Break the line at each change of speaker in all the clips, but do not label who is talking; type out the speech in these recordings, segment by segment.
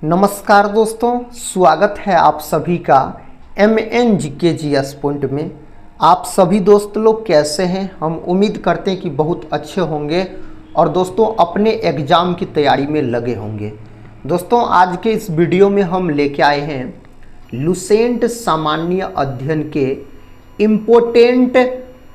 नमस्कार दोस्तों, स्वागत है आप सभी का MNGKGS पॉइंट में। आप सभी दोस्त लोग कैसे हैं? हम उम्मीद करते हैं कि बहुत अच्छे होंगे और दोस्तों अपने एग्ज़ाम की तैयारी में लगे होंगे। दोस्तों आज के इस वीडियो में हम लेके आए हैं लुसेंट सामान्य अध्ययन के इम्पोर्टेंट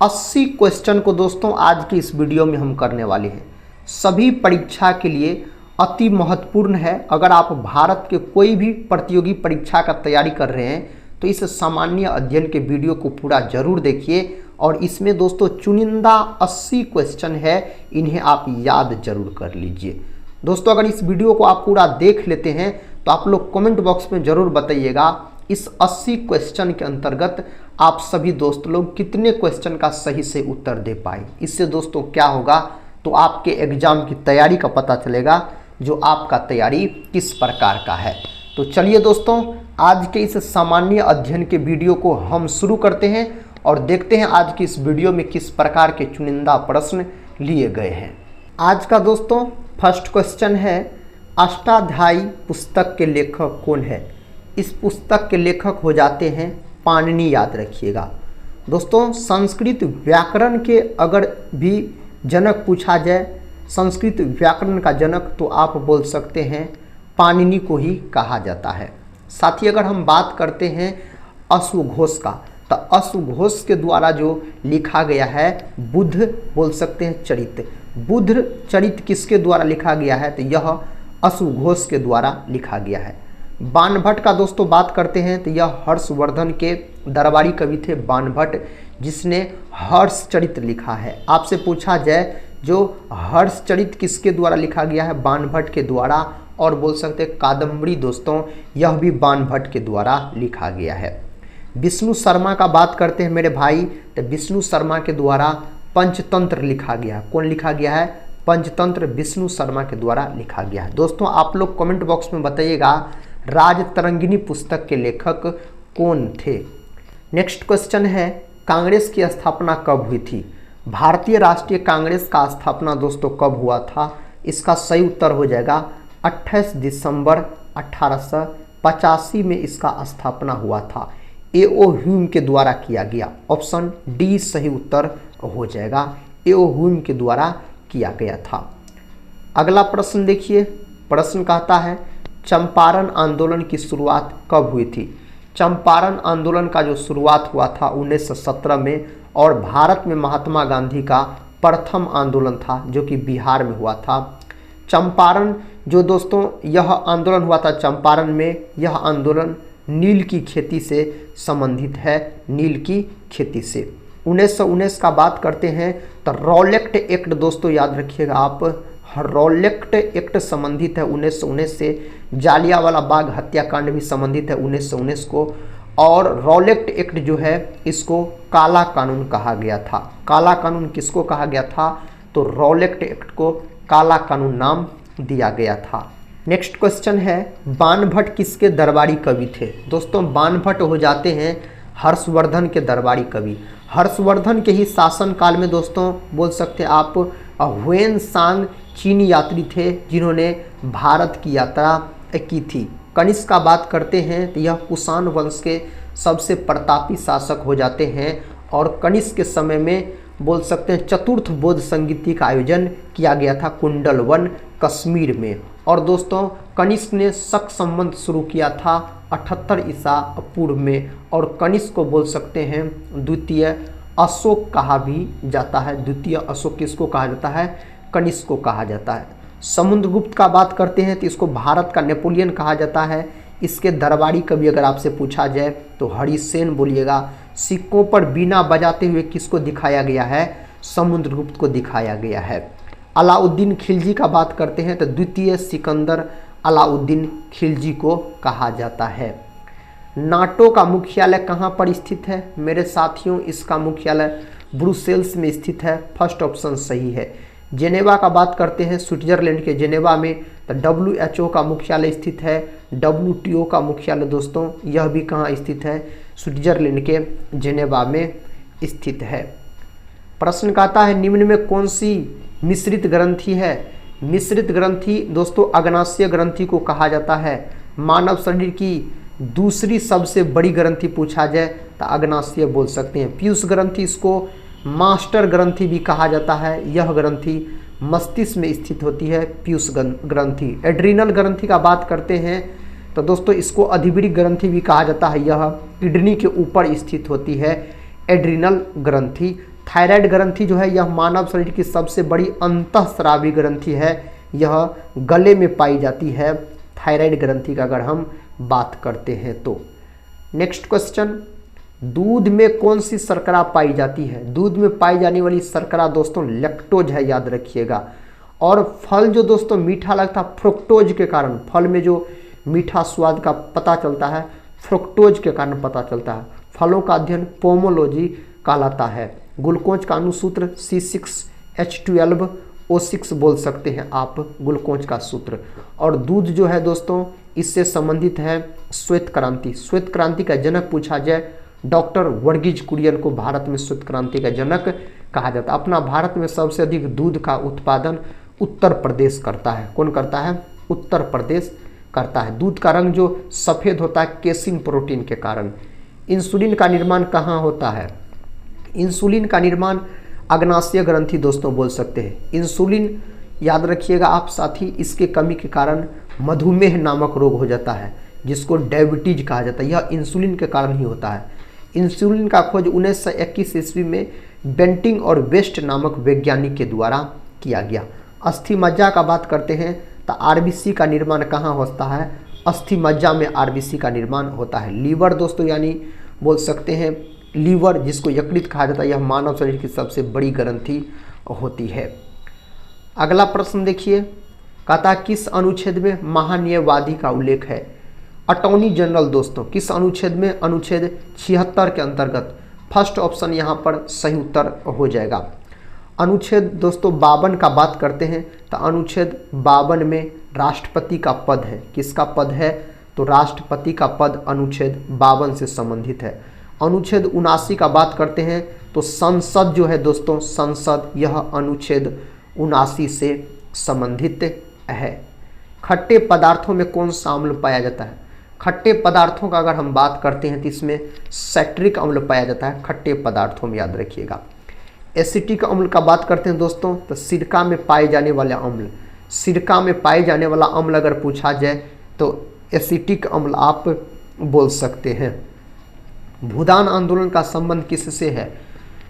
80 क्वेश्चन को दोस्तों आज की इस वीडियो में हम करने वाले हैं। सभी परीक्षा के लिए अति महत्वपूर्ण है। अगर आप भारत के कोई भी प्रतियोगी परीक्षा का तैयारी कर रहे हैं तो इस सामान्य अध्ययन के वीडियो को पूरा जरूर देखिए और इसमें दोस्तों चुनिंदा 80 क्वेश्चन है, इन्हें आप याद जरूर कर लीजिए। दोस्तों अगर इस वीडियो को आप पूरा देख लेते हैं तो आप लोग कमेंट बॉक्स में ज़रूर बताइएगा इस 80 क्वेश्चन के अंतर्गत आप सभी दोस्त लोग कितने क्वेश्चन का सही से उत्तर दे पाए। इससे दोस्तों क्या होगा तो आपके एग्जाम की तैयारी का पता चलेगा, जो आपका तैयारी किस प्रकार का है। तो चलिए दोस्तों आज के इस सामान्य अध्ययन के वीडियो को हम शुरू करते हैं और देखते हैं आज की इस वीडियो में किस प्रकार के चुनिंदा प्रश्न लिए गए हैं। आज का दोस्तों फर्स्ट क्वेश्चन है, अष्टाध्यायी पुस्तक के लेखक कौन है? इस पुस्तक के लेखक हो जाते हैं पाणिनि, याद रखिएगा। दोस्तों संस्कृत व्याकरण के अगर भी जनक पूछा जाए, संस्कृत व्याकरण का जनक, तो आप बोल सकते हैं पाणिनि को ही कहा जाता है। साथ ही अगर हम बात करते हैं अश्वघोष का, तो अश्वघोष के द्वारा जो लिखा गया है बुद्ध बोल सकते हैं चरित। बुद्ध चरित किसके द्वारा लिखा गया है? तो यह अश्वघोष के द्वारा लिखा गया है। बाणभट्ट का दोस्तों बात करते हैं तो यह हर्षवर्धन के दरबारी कवि थे बाणभट्ट, जिसने हर्षचरित लिखा है। आपसे पूछा जाए जो हर्षचरित किसके द्वारा लिखा गया है? बाणभट्ट के द्वारा। और बोल सकते हैं कादम्बरी दोस्तों, यह भी बाणभट्ट के द्वारा लिखा गया है। विष्णु शर्मा का बात करते हैं मेरे भाई, तो विष्णु शर्मा के द्वारा पंचतंत्र लिखा गया। कौन लिखा गया है? पंचतंत्र विष्णु शर्मा के द्वारा लिखा गया है। दोस्तों आप लोग कमेंट बॉक्स में बताइएगा राजतरंगिणी पुस्तक के लेखक कौन थे। नेक्स्ट क्वेश्चन है, कांग्रेस की स्थापना कब हुई थी? भारतीय राष्ट्रीय कांग्रेस का स्थापना दोस्तों कब हुआ था? इसका सही उत्तर हो जाएगा 28 दिसंबर 1885 में इसका स्थापना हुआ था। एओ ह्यूम के द्वारा किया गया। ऑप्शन डी सही उत्तर हो जाएगा, एओ ह्यूम के द्वारा किया गया था। अगला प्रश्न देखिए, प्रश्न कहता है चंपारण आंदोलन की शुरुआत कब हुई थी? चंपारण आंदोलन का जो शुरुआत हुआ था 1917 में, और भारत में महात्मा गांधी का प्रथम आंदोलन था जो कि बिहार में हुआ था। चंपारण जो दोस्तों यह आंदोलन हुआ था चंपारण में, यह आंदोलन नील की खेती से संबंधित है, नील की खेती से। 1919 का बात करते हैं तो रॉलेक्ट एक्ट दोस्तों याद रखिएगा आप, रॉलेक्ट एक्ट संबंधित है 1919 से। जालियांवाला बाग हत्याकांड भी संबंधित है 1919 को। और रॉलेक्ट एक्ट जो है इसको काला कानून कहा गया था। काला कानून किसको कहा गया था? तो रॉलेक्ट एक्ट को काला कानून नाम दिया गया था। नेक्स्ट क्वेश्चन है, बाणभट्ट किसके दरबारी कवि थे? दोस्तों बाणभट्ट हो जाते हैं हर्षवर्धन के दरबारी कवि। हर्षवर्धन के ही शासनकाल में दोस्तों बोल सकते हैं आप ह्वेन सांग चीनी यात्री थे जिन्होंने भारत की यात्रा की थी। कनिष्क का बात करते हैं तो यह कुषाण वंश के सबसे प्रतापी शासक हो जाते हैं और कनिष्क के समय में बोल सकते हैं चतुर्थ बौद्ध संगीति का आयोजन किया गया था कुंडलवन कश्मीर में। और दोस्तों कनिष्क ने शक संबंध शुरू किया था 78 ईसा पूर्व में, और कनिष्क को बोल सकते हैं द्वितीय अशोक कहा भी जाता है। द्वितीय अशोक किसको कहा जाता है? कनिष्क को कहा जाता है। समुद्रगुप्त का बात करते हैं तो इसको भारत का नेपोलियन कहा जाता है। इसके दरबारी कवि अगर आपसे पूछा जाए तो हरिसेन बोलिएगा। सिक्कों पर बीना बजाते हुए किसको दिखाया गया है? समुद्रगुप्त को दिखाया गया है। अलाउद्दीन खिलजी का बात करते हैं तो द्वितीय सिकंदर अलाउद्दीन खिलजी को कहा जाता है। नाटो का मुख्यालय कहाँ पर स्थित है मेरे साथियों? इसका मुख्यालय ब्रुसेल्स में स्थित है। फर्स्ट ऑप्शन सही है। जेनेवा का बात करते हैं स्विट्जरलैंड के जेनेवा में, तो WHO का मुख्यालय स्थित है। WTO का मुख्यालय दोस्तों यह भी कहाँ स्थित है? स्विट्जरलैंड के जेनेवा में स्थित है। प्रश्न कहता है निम्न में कौन सी मिश्रित ग्रंथि है? मिश्रित ग्रंथि दोस्तों अग्नाशय ग्रंथि को कहा जाता है। मानव शरीर की दूसरी सबसे बड़ी ग्रंथि पूछा जाए तो अग्नाशय बोल सकते हैं। पीयूष ग्रंथि, इसको मास्टर ग्रंथि भी कहा जाता है। यह ग्रंथि मस्तिष्क में स्थित होती है, पीयूष ग्रंथि। एड्रीनल ग्रंथि का बात करते हैं तो दोस्तों इसको अधिवृक्क ग्रंथि भी कहा जाता है। यह किडनी के ऊपर स्थित होती है, एड्रीनल ग्रंथि। थायराइड ग्रंथि जो है यह मानव शरीर की सबसे बड़ी अंतःस्रावी ग्रंथि है। यह गले में पाई जाती है, थायराइड ग्रंथि का अगर हम बात करते हैं तो। नेक्स्ट क्वेश्चन, दूध में कौन सी शर्करा पाई जाती है? दूध में पाई जाने वाली शर्करा दोस्तों लैक्टोज है, याद रखिएगा। और फल जो दोस्तों मीठा लगता है फ्रुक्टोज के कारण, फल में जो मीठा स्वाद का पता चलता है फ्रुक्टोज के कारण पता चलता है। फलों का अध्ययन पोमोलॉजी कहलाता है। ग्लूकोज का अणुसूत्र C6H12O6 बोल सकते हैं आप, ग्लूकोज का सूत्र। और दूध जो है दोस्तों इससे संबंधित है श्वेत क्रांति। श्वेत क्रांति का जनक पूछा जाए डॉक्टर वर्गीज कुरियन को भारत में श्वेत क्रांति का जनक कहा जाता है। अपना भारत में सबसे अधिक दूध का उत्पादन उत्तर प्रदेश करता है। कौन करता है? उत्तर प्रदेश करता है। दूध का रंग जो सफ़ेद होता है केसिन प्रोटीन के कारण। इंसुलिन का निर्माण कहाँ होता है? इंसुलिन का निर्माण अग्नाशय ग्रंथि दोस्तों बोल सकते हैं। इंसुलिन याद रखिएगा आप साथी, इसके कमी के कारण मधुमेह नामक रोग हो जाता है जिसको डायबिटीज कहा जाता है। यह इंसुलिन के कारण ही होता है। इंसुलिन का खोज 1921 ईस्वी में बेंटिंग और वेस्ट नामक वैज्ञानिक के द्वारा किया गया। अस्थि मज्जा का बात करते हैं तो आरबीसी का निर्माण कहाँ होता है? अस्थि मज्जा में आरबीसी का निर्माण होता है। लीवर दोस्तों यानी बोल सकते हैं लीवर जिसको यकृत कहा जाता है, यह मानव शरीर की सबसे बड़ी ग्रंथि होती है। अगला प्रश्न देखिए, कहता किस अनुच्छेद में महान्यायवादी का उल्लेख है? अटॉर्नी जनरल दोस्तों किस अनुच्छेद में? अनुच्छेद 76 के अंतर्गत। फर्स्ट ऑप्शन यहाँ पर सही उत्तर हो जाएगा। अनुच्छेद दोस्तों 52 का बात करते हैं तो अनुच्छेद 52 में राष्ट्रपति का पद है। किसका पद है? तो राष्ट्रपति का पद अनुच्छेद 52 से संबंधित है। अनुच्छेद 79 का बात करते हैं तो संसद जो है दोस्तों, संसद यह अनुच्छेद 79 से संबंधित है। खट्टे पदार्थों में कौन सा अम्ल पाया जाता है? खट्टे पदार्थों का अगर हम बात करते हैं तो इसमें सैट्रिक अम्ल पाया जाता है खट्टे पदार्थों में, याद रखिएगा। एसिटिक अम्ल का बात करते हैं दोस्तों तो सिरका में पाए जाने वाले अम्ल, सिरका में पाए जाने वाला अम्ल अगर पूछा जाए तो एसिटिक अम्ल आप बोल सकते हैं। भूदान आंदोलन का संबंध किससे है?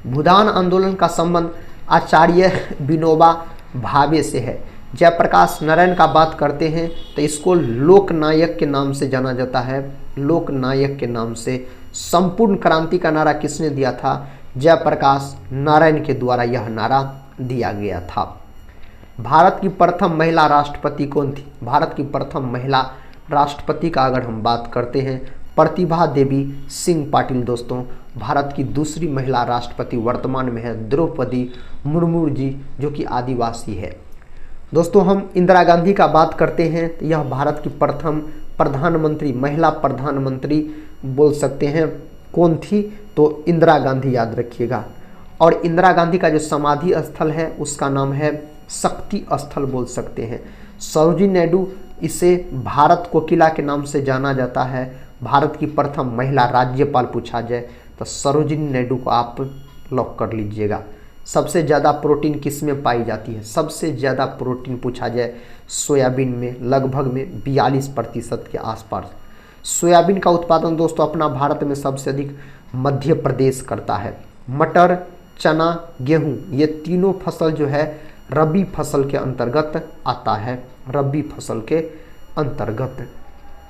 भूदान आंदोलन का संबंध आचार्य विनोबा भावे से है। जयप्रकाश नारायण का बात करते हैं तो इसको लोकनायक के नाम से जाना जाता है, लोकनायक के नाम से। संपूर्ण क्रांति का नारा किसने दिया था? जयप्रकाश नारायण के द्वारा यह नारा दिया गया था। भारत की प्रथम महिला राष्ट्रपति कौन थी? भारत की प्रथम महिला राष्ट्रपति का अगर हम बात करते हैं प्रतिभा देवी सिंह पाटिल दोस्तों। भारत की दूसरी महिला राष्ट्रपति वर्तमान में है द्रौपदी मुर्मू जी, जो कि आदिवासी है। दोस्तों हम इंदिरा गांधी का बात करते हैं तो यह भारत की प्रथम प्रधानमंत्री, महिला प्रधानमंत्री बोल सकते हैं। कौन थी? तो इंदिरा गांधी, याद रखिएगा। और इंदिरा गांधी का जो समाधि स्थल है उसका नाम है शक्ति स्थल बोल सकते हैं। सरोजिनी नायडू, इसे भारत कोकिला के नाम से जाना जाता है। भारत की प्रथम महिला राज्यपाल पूछा जाए तो सरोजिनी नायडू को आप लॉक कर लीजिएगा। सबसे ज़्यादा प्रोटीन किस में पाई जाती है? सबसे ज़्यादा प्रोटीन पूछा जाए सोयाबीन में, लगभग में 42% के आसपास। सोयाबीन का उत्पादन दोस्तों अपना भारत में सबसे अधिक मध्य प्रदेश करता है। मटर, चना, गेहूं, ये तीनों फसल जो है रबी फसल के अंतर्गत आता है, रबी फसल के अंतर्गत।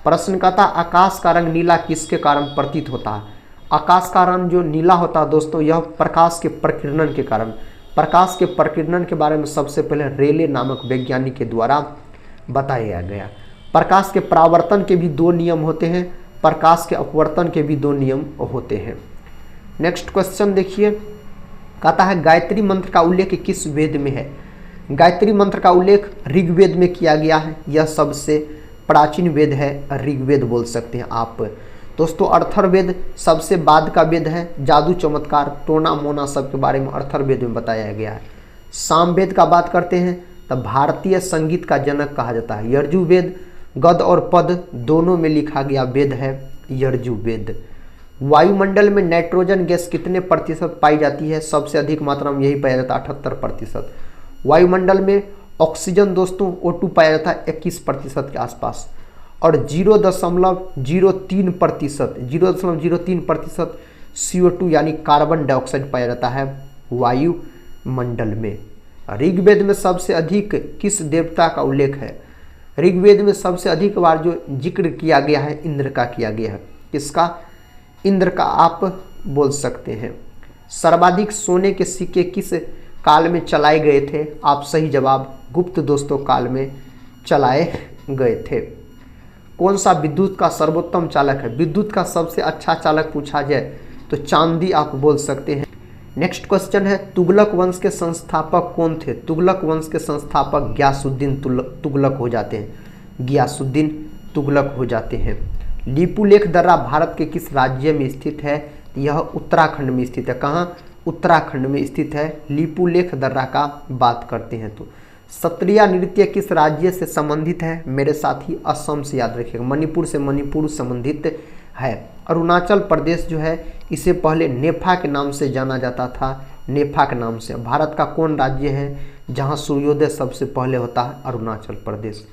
प्रश्न कहता आकाश का रंग नीला किसके कारण प्रतीत होता है? आकाश का रंग जो नीला होता है दोस्तों यह प्रकाश के प्रकीर्णन के कारण। प्रकाश के प्रकीर्णन के बारे में सबसे पहले रेले नामक वैज्ञानिक के द्वारा बताया गया। प्रकाश के परावर्तन के भी 2 नियम होते हैं, प्रकाश के अपवर्तन के भी 2 नियम होते हैं। नेक्स्ट क्वेश्चन देखिए, कहता है गायत्री मंत्र का उल्लेख किस वेद में है? गायत्री मंत्र का उल्लेख ऋग्वेद में किया गया है। यह सबसे प्राचीन वेद है, ऋग्वेद बोल सकते हैं आप। दोस्तों अर्थर्वेद सबसे बाद का वेद है। जादू, चमत्कार, टोना मोना सब के बारे में अर्थर्वेद में बताया गया है। सामवेद का बात करते हैं तो भारतीय संगीत का जनक कहा जाता है। यजुर्वेद गद और पद दोनों में लिखा गया वेद है यजुर्वेद। वायुमंडल में नाइट्रोजन गैस कितने प्रतिशत पाई जाती है? सबसे अधिक मात्रा में यही पाया जाता है 78%। वायुमंडल में ऑक्सीजन दोस्तों O2 पाया जाता है 21% के आसपास, और 0.03% CO2 यानी कार्बन डाइऑक्साइड पाया जाता है वायुमंडल में। ऋग्वेद में सबसे अधिक किस देवता का उल्लेख है? ऋग्वेद में सबसे अधिक बार जो जिक्र किया गया है इंद्र का किया गया है। किसका? इंद्र का आप बोल सकते हैं। सर्वाधिक सोने के सिक्के किस काल में चलाए गए थे? आप सही जवाब गुप्त दोस्तों काल में चलाए गए थे। कौन सा विद्युत का सर्वोत्तम चालक है? विद्युत का सबसे अच्छा चालक पूछा जाए तो चांदी आप बोल सकते हैं। नेक्स्ट क्वेश्चन है तुगलक वंश के संस्थापक कौन थे? तुगलक वंश के संस्थापक गियासुद्दीन तुगलक हो जाते हैं। गियासुद्दीन तुगलक हो जाते हैं। लिपुलेख दर्रा भारत के किस राज्य में स्थित है? यह उत्तराखंड में स्थित है। कहाँ? उत्तराखंड में स्थित है। लिपुलेख दर्रा का बात करते हैं तो सत्रिया नृत्य किस राज्य से संबंधित है? मेरे साथी असम से याद रखिएगा। मणिपुर से मणिपुर संबंधित है। अरुणाचल प्रदेश जो है इसे पहले नेफा के नाम से जाना जाता था, नेफा के नाम से। भारत का कौन राज्य है जहां सूर्योदय सबसे पहले होता है? अरुणाचल प्रदेश।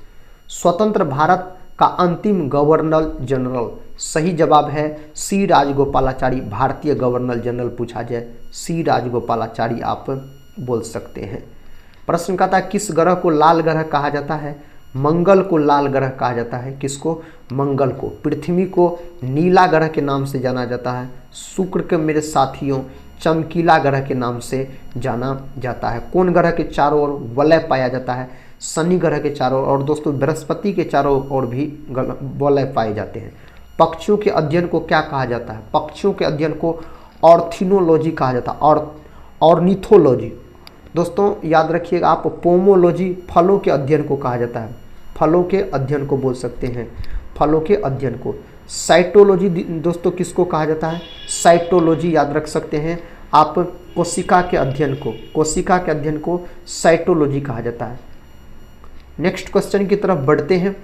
स्वतंत्र भारत का अंतिम गवर्नर जनरल, सही जवाब है सी राजगोपालाचारी। भारतीय गवर्नर जनरल पूछा जाए सी राजगोपालाचारी आप बोल सकते हैं। प्रश्न कहता है किस ग्रह को लाल ग्रह कहा जाता है? मंगल को लाल ग्रह कहा जाता है। किसको? मंगल को। पृथ्वी को नीला ग्रह के नाम से जाना जाता है। शुक्र के मेरे साथियों चमकीला ग्रह के नाम से जाना जाता है। कौन ग्रह के चारों ओर वलय पाया जाता है? शनि ग्रह के चारों ओर। और दोस्तों बृहस्पति के चारों ओर भी वलय पाए जाते हैं। पक्षियों के अध्ययन को क्या कहा जाता है? पक्षियों के अध्ययन को ऑर्थिनोलॉजी कहा जाता है। और ऑर्निथोलॉजी दोस्तों याद रखिएगा आप। पोमोलॉजी फलों के अध्ययन को कहा जाता है। फलों के अध्ययन को बोल सकते हैं, फलों के अध्ययन को। साइटोलॉजी दोस्तों किसको कहा जाता है? साइटोलॉजी याद रख सकते हैं आप। कोशिका के अध्ययन को, कोशिका के अध्ययन को साइटोलॉजी कहा जाता है। नेक्स्ट क्वेश्चन की तरफ बढ़ते हैं।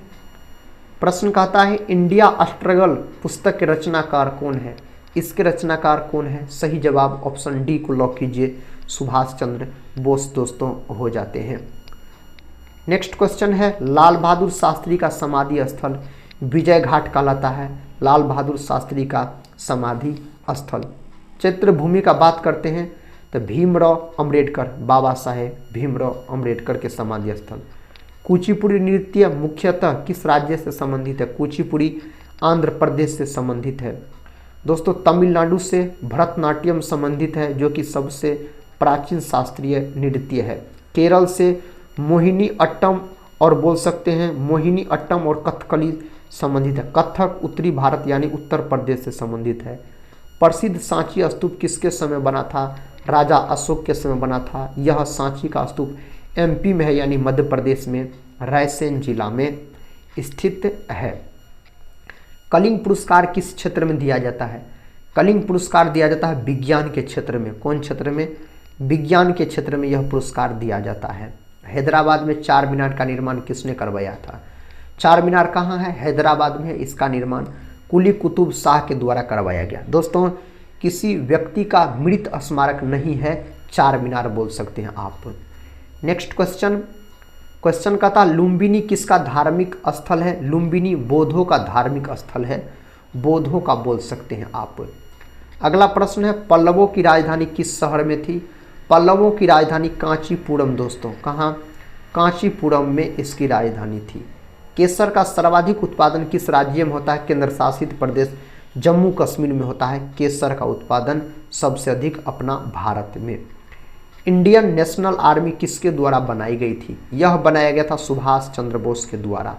प्रश्न कहता है इंडिया स्ट्रगल पुस्तक के रचनाकार कौन है? इसके रचनाकार कौन है? सही जवाब ऑप्शन डी को लॉक कीजिए, सुभाष चंद्र बोस दोस्तों हो जाते हैं। नेक्स्ट क्वेश्चन है लाल बहादुर शास्त्री का समाधि स्थल विजय घाट कहलाता है। लाल बहादुर शास्त्री का समाधि स्थल। चैत्र भूमि का बात करते हैं तो भीमराव अंबेडकर, बाबा साहेब भीमराव अंबेडकर के समाधि स्थल। कुचिपुड़ी नृत्य मुख्यतः किस राज्य से संबंधित है? कुचिपुड़ी आंध्र प्रदेश से संबंधित है। दोस्तों तमिलनाडु से भरतनाट्यम संबंधित है जो कि सबसे प्राचीन शास्त्रीय नृत्य है। केरल से मोहिनी अट्टम और बोल सकते हैं मोहिनी अट्टम और कथकली संबंधित है। कथक उत्तरी भारत यानी उत्तर प्रदेश से संबंधित है। प्रसिद्ध सांची स्तूप किसके समय बना था? राजा अशोक के समय बना था। यह सांची का स्तूप MP में है यानी मध्य प्रदेश में रायसेन जिला में स्थित है। कलिंग पुरस्कार किस क्षेत्र में दिया जाता है? कलिंग पुरस्कार दिया जाता है विज्ञान के क्षेत्र में। कौन क्षेत्र में? विज्ञान के क्षेत्र में यह पुरस्कार दिया जाता है। हैदराबाद में चार मीनार का निर्माण किसने करवाया था? चार मीनार कहाँ है? हैदराबाद में है। इसका निर्माण कुली कुतुब शाह के द्वारा करवाया गया। दोस्तों किसी व्यक्ति का मृत स्मारक नहीं है, चार मीनार बोल सकते हैं आप। नेक्स्ट क्वेश्चन का था लुम्बिनी किसका धार्मिक स्थल है? लुम्बिनी बौद्धों का धार्मिक स्थल है, बौद्धों का बोल सकते हैं आप। अगला प्रश्न है पल्लवों की राजधानी किस शहर में थी? पल्लवों की राजधानी कांचीपुरम दोस्तों। कहाँ? कांचीपुरम में इसकी राजधानी थी। केसर का सर्वाधिक उत्पादन किस राज्य में होता है? केंद्र शासित प्रदेश जम्मू कश्मीर में होता है केसर का उत्पादन सबसे अधिक अपना भारत में। इंडियन नेशनल आर्मी किसके द्वारा बनाई गई थी? यह बनाया गया था सुभाष चंद्र बोस के द्वारा।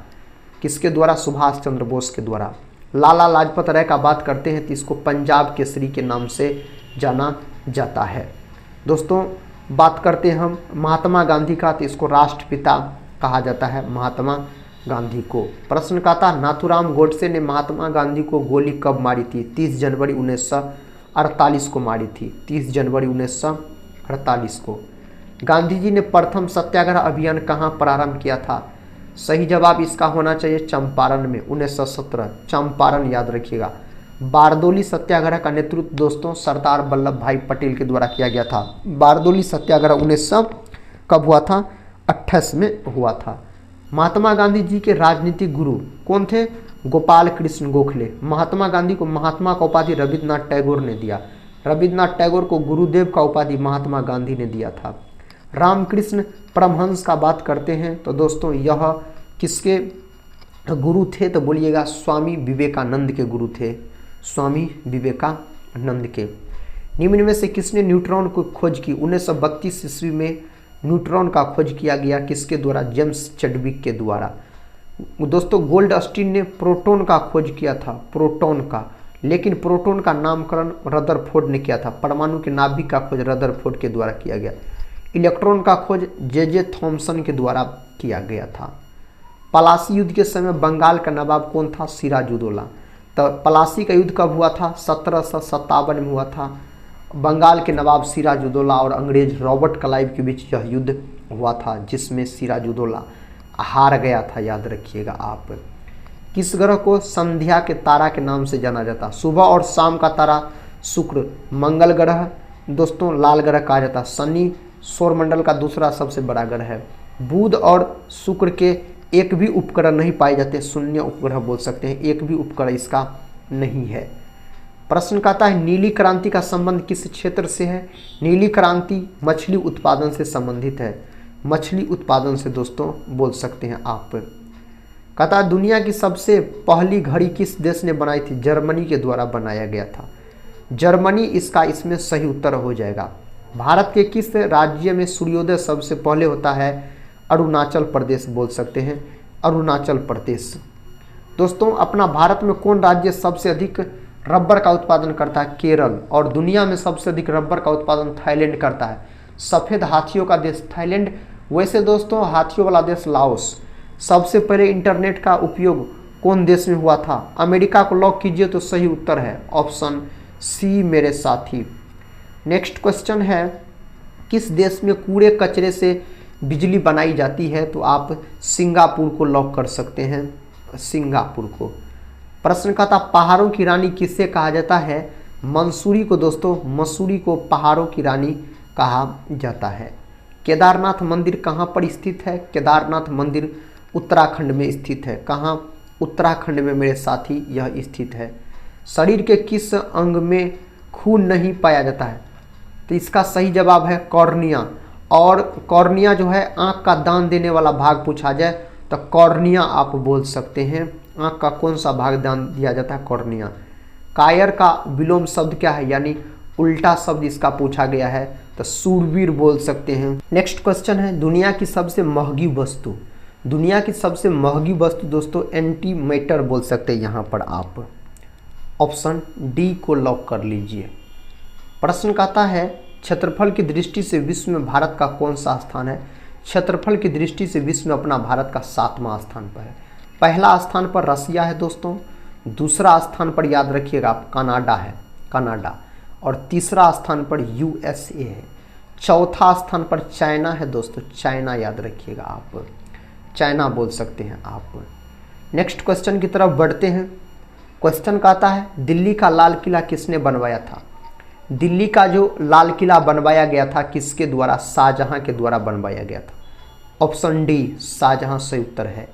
किसके द्वारा? सुभाष चंद्र बोस के द्वारा। लाला लाजपत राय का बात करते हैं तो इसको पंजाब केसरी के नाम से जाना जाता है। दोस्तों बात करते हैं हम महात्मा गांधी का तो इसको राष्ट्रपिता कहा जाता है, महात्मा गांधी को। प्रश्न का था नाथूराम गोडसे ने महात्मा गांधी को गोली कब मारी थी? 30 जनवरी 1948 को मारी थी। 30 जनवरी 1948 को। गांधी जी ने प्रथम सत्याग्रह अभियान कहाँ प्रारंभ किया था? सही जवाब इसका होना चाहिए चंपारण में 1917, चंपारण याद रखिएगा। बारदोली सत्याग्रह का नेतृत्व दोस्तों सरदार वल्लभ भाई पटेल के द्वारा किया गया था। बारदोली सत्याग्रह 1900 कब हुआ था? 28 में हुआ था। महात्मा गांधी जी के राजनीतिक गुरु कौन थे? गोपाल कृष्ण गोखले। महात्मा गांधी को महात्मा का उपाधि रविन्द्रनाथ टैगोर ने दिया। रविन्द्रनाथ टैगोर को गुरुदेव का उपाधि महात्मा गांधी ने दिया था। रामकृष्ण परमहंस का बात करते हैं तो दोस्तों यह किसके गुरु थे? तो बोलिएगा स्वामी विवेकानंद के गुरु थे, स्वामी विवेकानंद के। निम्न में से किसने न्यूट्रॉन को खोज की? 1932 ईस्वी में न्यूट्रॉन का खोज किया गया, किसके द्वारा? जेम्स चैडविक के द्वारा। दोस्तों गोल्डस्टीन ने प्रोटॉन का खोज किया था, प्रोटॉन का, लेकिन प्रोटॉन का नामकरण रदरफोर्ड ने किया था। परमाणु के नाभिक का खोज रदरफोर्ड के द्वारा किया गया। इलेक्ट्रॉन का खोज जे थॉमसन के द्वारा किया गया था। पलासी युद्ध के समय बंगाल का नवाब कौन था? सिराजुद्दौला। तो पलासी का युद्ध कब हुआ था? 1757 में हुआ था। बंगाल के नवाब सिराजुद्दौला और अंग्रेज रॉबर्ट क्लाइव के बीच यह युद्ध हुआ था, जिसमें सिराजुद्दौला हार गया था, याद रखिएगा आप। किस ग्रह को संध्या के तारा के नाम से जाना जाता? सुबह और शाम का तारा शुक्र। मंगल ग्रह दोस्तों लाल ग्रह कहा जाता। शनि सौरमंडल का दूसरा सबसे बड़ा ग्रह है। बुध और शुक्र के एक भी उपग्रह नहीं पाए जाते, शून्य उपग्रह बोल सकते हैं, एक भी उपग्रह इसका नहीं है। प्रश्न कहता है नीली क्रांति का संबंध किस क्षेत्र से है? नीली क्रांति मछली उत्पादन से संबंधित है, मछली उत्पादन से दोस्तों बोल सकते हैं आप। कहता है दुनिया की सबसे पहली घड़ी किस देश ने बनाई थी? जर्मनी के द्वारा बनाया गया था, जर्मनी इसका इसमें सही उत्तर हो जाएगा। भारत के किस राज्य में सूर्योदय सबसे पहले होता है? अरुणाचल प्रदेश बोल सकते हैं, अरुणाचल प्रदेश। दोस्तों अपना भारत में कौन राज्य सबसे अधिक रबर का उत्पादन करता है? केरल। और दुनिया में सबसे अधिक रबर का उत्पादन थाईलैंड करता है। सफ़ेद हाथियों का देश थाईलैंड। वैसे दोस्तों हाथियों वाला देश लाओस। सबसे पहले इंटरनेट का उपयोग कौन देश में हुआ था? अमेरिका को लॉक कीजिए तो सही उत्तर है ऑप्शन सी मेरे साथी। नेक्स्ट क्वेश्चन है किस देश में कूड़े कचरे से बिजली बनाई जाती है? तो आप सिंगापुर को लॉक कर सकते हैं, सिंगापुर को। प्रश्न कहता पहाड़ों की रानी किसे कहा जाता है? मंसूरी को दोस्तों, मसूरी को पहाड़ों की रानी कहा जाता है। केदारनाथ मंदिर कहाँ पर स्थित है? केदारनाथ मंदिर उत्तराखंड में स्थित है। कहाँ? उत्तराखंड में मेरे साथी यह स्थित है। शरीर के किस अंग में खून नहीं पाया जाता है? तो इसका सही जवाब है कॉर्निया। और कॉर्निया जो है आँख का दान देने वाला भाग पूछा जाए तो कॉर्निया आप बोल सकते हैं। आँख का कौन सा भाग दान दिया जाता है? कॉर्निया। कायर का विलोम शब्द क्या है? यानी उल्टा शब्द इसका पूछा गया है तो शूरवीर बोल सकते हैं। नेक्स्ट क्वेश्चन है दुनिया की सबसे महंगी वस्तु। दुनिया की सबसे महंगी वस्तु दोस्तों एंटी मैटर बोल सकते हैं यहाँ पर आप। ऑप्शन डी को लॉक कर लीजिए। प्रश्न कहता है क्षेत्रफल की दृष्टि से विश्व में भारत का कौन सा स्थान है? क्षेत्रफल की दृष्टि से विश्व में अपना भारत का 7वां स्थान पर है। पहला स्थान पर रसिया है दोस्तों, दूसरा स्थान पर याद रखिएगा आप कनाडा है, कनाडा, और तीसरा स्थान पर यूएसए है। चौथा स्थान पर चाइना है दोस्तों, चाइना याद रखिएगा आप, चाइना बोल सकते हैं आप। नेक्स्ट क्वेश्चन की तरफ बढ़ते हैं। क्वेश्चन कहता है दिल्ली का लाल किला किसने बनवाया था? दिल्ली का जो लाल किला बनवाया गया था किसके द्वारा? शाहजहां के द्वारा बनवाया गया था। ऑप्शन डी शाहजहां सही उत्तर है।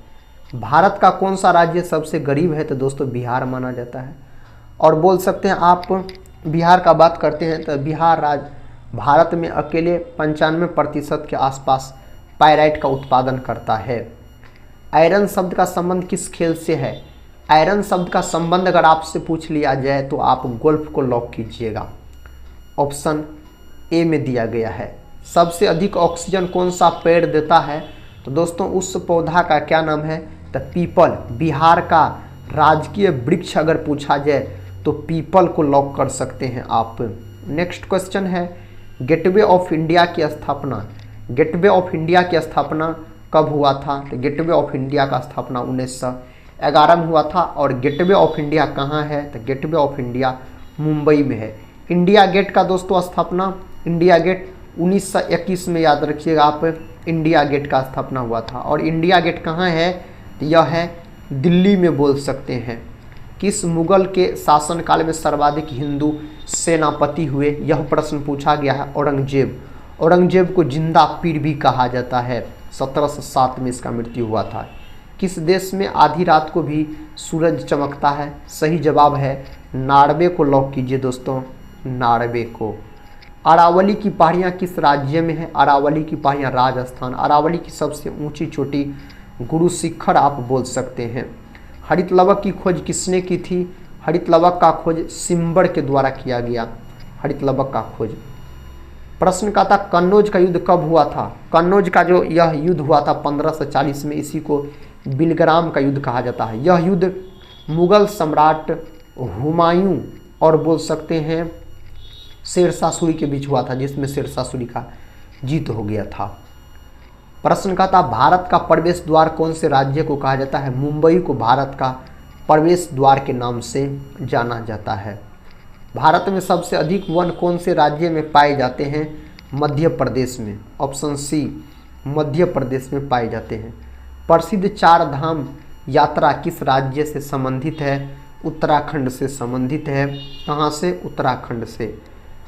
भारत का कौन सा राज्य सबसे गरीब है? तो दोस्तों बिहार माना जाता है। और बोल सकते हैं आप बिहार का बात करते हैं तो बिहार राज्य भारत में अकेले 95% के आसपास पायराइट का उत्पादन करता है। आयरन शब्द का संबंध किस खेल से है? आयरन शब्द का संबंध अगर आपसे पूछ लिया जाए तो आप गोल्फ को लॉक कीजिएगा। ऑप्शन ए में दिया गया है। सबसे अधिक ऑक्सीजन कौन सा पेड़ देता है? तो दोस्तों उस पौधा का क्या नाम है? तो पीपल। बिहार का राजकीय वृक्ष अगर पूछा जाए तो पीपल को लॉक कर सकते हैं आप। नेक्स्ट क्वेश्चन है गेटवे ऑफ इंडिया की स्थापना। गेटवे ऑफ इंडिया की स्थापना कब हुआ था? तो गेटवे ऑफ इंडिया का स्थापना 1911 में हुआ था। और गेटवे ऑफ इंडिया कहाँ है? तो गेटवे ऑफ इंडिया मुंबई में है। इंडिया गेट का दोस्तों स्थापना, इंडिया गेट 1921 में याद रखिएगा आप इंडिया गेट का स्थापना हुआ था। और इंडिया गेट कहाँ है? यह है दिल्ली में बोल सकते हैं। किस मुगल के शासनकाल में सर्वाधिक हिंदू सेनापति हुए? यह प्रश्न पूछा गया है। औरंगजेब। औरंगजेब को जिंदा पीर भी कहा जाता है। 1707 में इसका मृत्यु हुआ था। किस देश में आधी रात को भी सूरज चमकता है? सही जवाब है नॉर्वे को लॉक कीजिए दोस्तों, नॉर्वे को। अरावली की पहाड़ियाँ किस राज्य में है? अरावली की पहाड़ियाँ राजस्थान। अरावली की सबसे ऊंची चोटी गुरु शिखर आप बोल सकते हैं। हरित लवक की खोज किसने की थी? हरित लवक का खोज सिम्बर के द्वारा किया गया। हरित लवक का खोज। प्रश्न का था कन्नौज का युद्ध कब हुआ था? कन्नौज का जो यह युद्ध हुआ था 1540 में, इसी को बिलग्राम का युद्ध कहा जाता है। यह युद्ध मुगल सम्राट हुमायूं और बोल सकते हैं शेरशाह सूरी के बीच हुआ था, जिसमें शेरशाह सूरी का जीत हो गया था। प्रश्न का था भारत का प्रवेश द्वार कौन से राज्य को कहा जाता है? मुंबई को भारत का प्रवेश द्वार के नाम से जाना जाता है। भारत में सबसे अधिक वन कौन से राज्य में पाए जाते हैं? मध्य प्रदेश में। ऑप्शन सी, मध्य प्रदेश में पाए जाते हैं। प्रसिद्ध चार धाम यात्रा किस राज्य से संबंधित है? उत्तराखंड से संबंधित है। कहाँ से? उत्तराखंड से।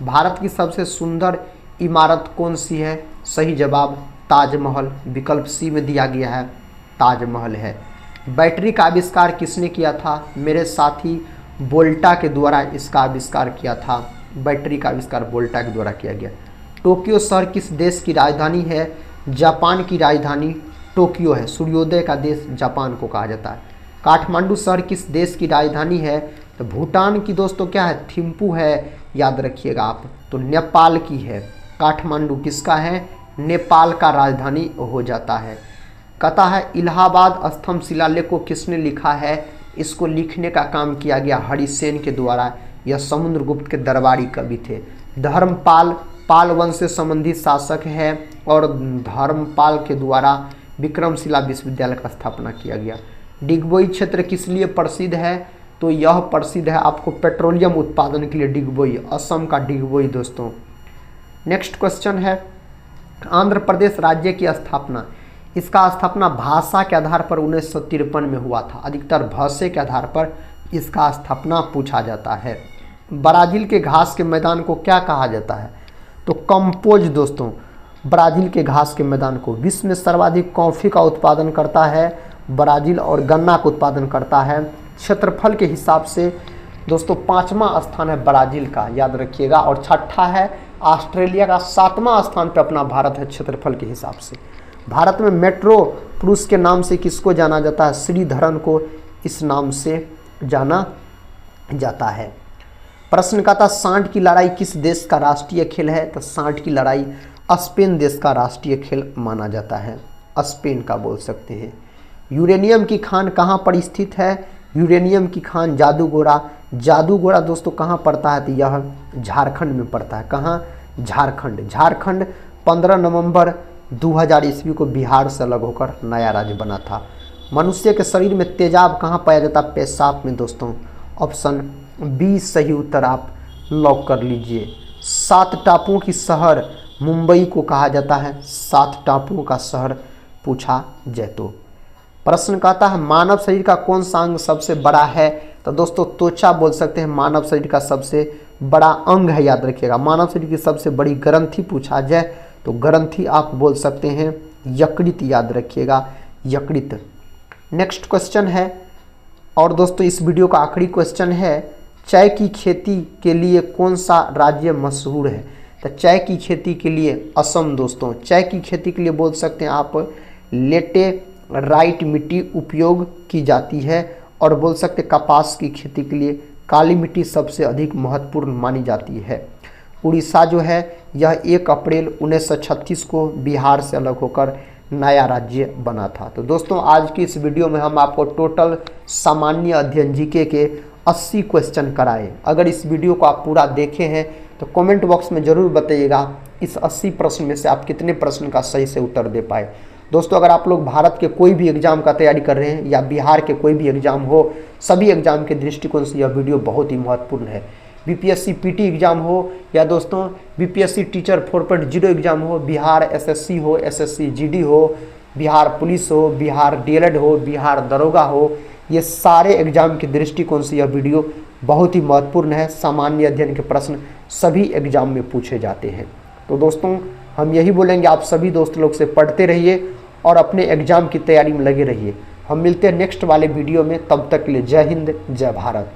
भारत की सबसे सुंदर इमारत कौन सी है? सही जवाब ताजमहल, विकल्प सी में दिया गया है, ताजमहल है। बैटरी का आविष्कार किसने किया था? मेरे साथी वोल्टा के द्वारा इसका आविष्कार किया था। बैटरी का आविष्कार वोल्टा के द्वारा किया गया। टोक्यो शहर किस देश की राजधानी है? जापान की राजधानी टोक्यो है। सूर्योदय का देश जापान को कहा जाता है। काठमांडू शहर किस देश की राजधानी है? तो भूटान की दोस्तों क्या है? थिम्पू है, याद रखिएगा आप। तो नेपाल की है। काठमांडू किसका है? नेपाल का राजधानी हो जाता है। कहता है इलाहाबाद स्तंभ शिलालेख को किसने लिखा है? इसको लिखने का काम किया गया हरिसेन के द्वारा। यह समुद्रगुप्त के दरबारी कवि थे। धर्मपाल पाल वंश से संबंधित शासक है और धर्मपाल के द्वारा विक्रमशिला विश्वविद्यालय का स्थापना किया गया। डिगबोई क्षेत्र किस लिए प्रसिद्ध है? तो यह प्रसिद्ध है आपको पेट्रोलियम उत्पादन के लिए। डिगबोई, असम का डिगबोई दोस्तों। नेक्स्ट क्वेश्चन है आंध्र प्रदेश राज्य की स्थापना। इसका स्थापना भाषा के आधार पर 1953 में हुआ था। अधिकतर भाषा के आधार पर इसका स्थापना पूछा जाता है। ब्राज़ील के घास के मैदान को क्या कहा जाता है? तो कंपोज दोस्तों। ब्राज़ील के घास के मैदान को। विश्व में सर्वाधिक कॉफ़ी का उत्पादन करता है ब्राज़ील और गन्ना का उत्पादन करता है। क्षेत्रफल के हिसाब से दोस्तों 5वां स्थान है ब्राज़ील का, याद रखिएगा। और छठा है ऑस्ट्रेलिया का। 7वां स्थान पे अपना भारत है क्षेत्रफल के हिसाब से। भारत में मेट्रो पुरुष के नाम से किसको जाना जाता है? श्रीधरन को इस नाम से जाना जाता है। प्रश्न का था सांड की लड़ाई किस देश का राष्ट्रीय खेल है? तो सांड की लड़ाई स्पेन देश का राष्ट्रीय खेल माना जाता है। स्पेन का बोल सकते हैं। यूरेनियम की खान कहाँ पर स्थित है? यूरेनियम की खान जादूगोड़ा। जादूगोड़ा दोस्तों कहाँ पड़ता है? तो यह झारखंड में पड़ता है। कहाँ? झारखंड। झारखंड 15 नवंबर 2000 ईस्वी को बिहार से अलग होकर नया राज्य बना था। मनुष्य के शरीर में तेजाब कहाँ पाया जाता है? पेशाब में दोस्तों। ऑप्शन बी सही उत्तर आप लॉक कर लीजिए। 7 टापुओं की शहर मुंबई को कहा जाता है। 7 टापुओं का शहर पूछा जाए तो। प्रश्न कहता है मानव शरीर का कौन सा अंग सबसे बड़ा है? तो दोस्तों त्वचा बोल सकते हैं मानव शरीर का सबसे बड़ा अंग है, याद रखिएगा। मानव शरीर की सबसे बड़ी ग्रंथि पूछा जाए तो ग्रंथि आप बोल सकते हैं यकृत, याद रखिएगा यकृत। नेक्स्ट क्वेश्चन है और दोस्तों इस वीडियो का आखिरी क्वेश्चन है चाय की खेती के लिए कौन सा राज्य मशहूर है? तो चाय की खेती के लिए असम दोस्तों। चाय की खेती के लिए बोल सकते हैं आप लेटेराइट मिट्टी उपयोग की जाती है और बोल सकते कपास की खेती के लिए काली मिट्टी सबसे अधिक महत्वपूर्ण मानी जाती है। उड़ीसा जो है यह 1 अप्रैल 1936 को बिहार से अलग होकर नया राज्य बना था। तो दोस्तों आज की इस वीडियो में हम आपको टोटल सामान्य अध्ययन जीके के 80 क्वेश्चन कराए। अगर इस वीडियो को आप पूरा देखे हैं तो कमेंट बॉक्स में ज़रूर बताइएगा इस 80 प्रश्न में से आप कितने प्रश्न का सही से उत्तर दे पाए। दोस्तों अगर आप लोग भारत के कोई भी एग्जाम का तैयारी कर रहे हैं या बिहार के कोई भी एग्जाम हो, सभी एग्जाम के दृष्टिकोण से यह वीडियो बहुत ही महत्वपूर्ण है, बीपीएससी पीटी एग्ज़ाम हो या दोस्तों बीपीएससी टीचर 4.0 एग्ज़ाम हो, बिहार एसएससी हो, एसएससी जीडी हो, बिहार पुलिस हो, बिहार डीएलएड हो, बिहार दरोगा हो, ये सारे एग्ज़ाम के दृष्टिकोण से यह वीडियो बहुत ही महत्वपूर्ण है। सामान्य अध्ययन के प्रश्न सभी एग्ज़ाम में पूछे जाते हैं। तो दोस्तों हम यही बोलेंगे, आप सभी दोस्त लोग से पढ़ते रहिए और अपने एग्ज़ाम की तैयारी में लगे रहिए। हम मिलते हैं नेक्स्ट वाले वीडियो में, तब तक के लिए जय हिंद, जय भारत।